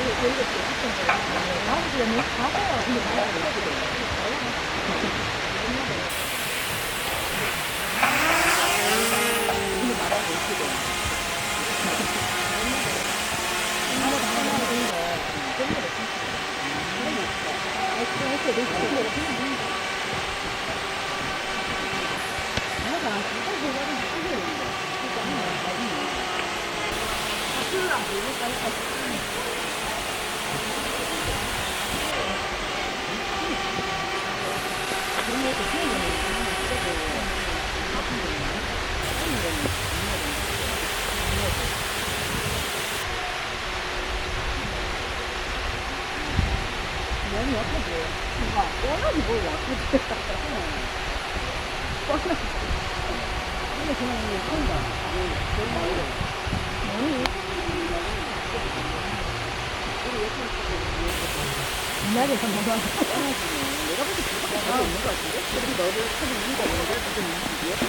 다음 주에 뭐 가세요. 너무 약하지? 뭔가 뻔하지 뭘 약하지? 뻔하지. 근데 그냥 이게 큰다. 너무 옛날에서 뭐가 내가 볼때 그거밖에 잘 없는 것 같은데? 그리고 너를 찾는 이유가 뭔데? 무슨 이유지?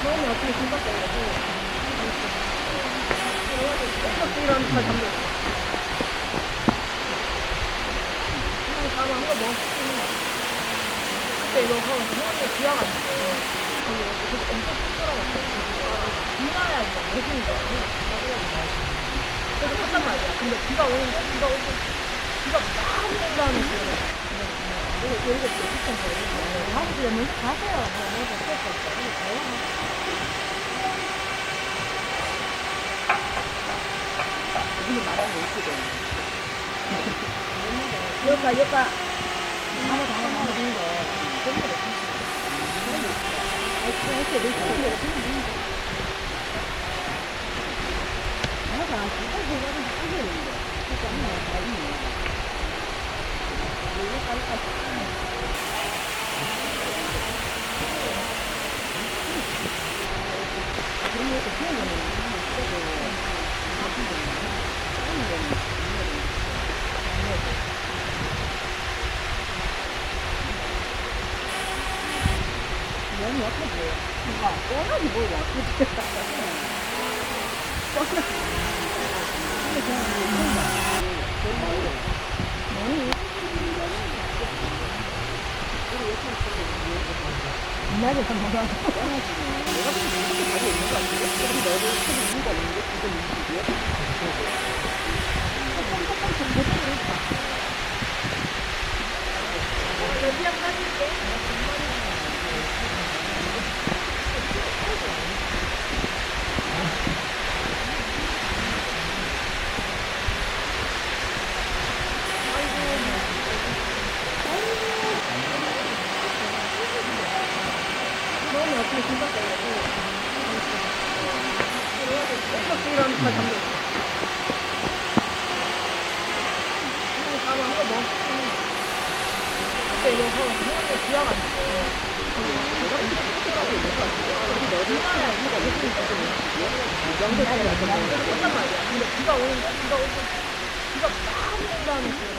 너무 어떻게 금방 걸려고. 이런 거 담배. 그냥 바로 한거 먹었으면 그때 이거 형한테 기억 안 나. 그게 엄청 쑥스러웠어. 비나야 이거 무슨 거. 그래서 샀단 말이야. 근데 비가 오고 비가 막 온다는 거. 이거 비슷한 거. 다음 주에 먼저 가세요. 먼저 어쩔 수 없어. 이거 말하는 거 있거든. 여기가 하나 더 하는 거. 내가 진짜 그거는 하겠는데. 진짜 하나 더 있네. 그런 것도 키워보는 너무 약하지? 뭔가 뻔하지 뭘 약하지? 뻔하지. 근데 그냥 이게 큰다. 너무 옛날에서 뭐가 뻔하지. 내가 보기 이렇게 답이 있는 것 같은데? 그럼 너를 찾는 이유가 있는데? 무슨 이유지? 여기랑 빠질게. 너무 어떻게 금방 걸려고. 이런 거 담배. 그냥 바로 한거 먹었으면 그때 이거 형한테 기억 안 나. 내가 이렇게 쑥스러워 있는 것 같은데? 그리고 너를 찾는 이유가 무슨 이유지? 명절 때 샀단 말이야. 근데 비가 막 온다는 거.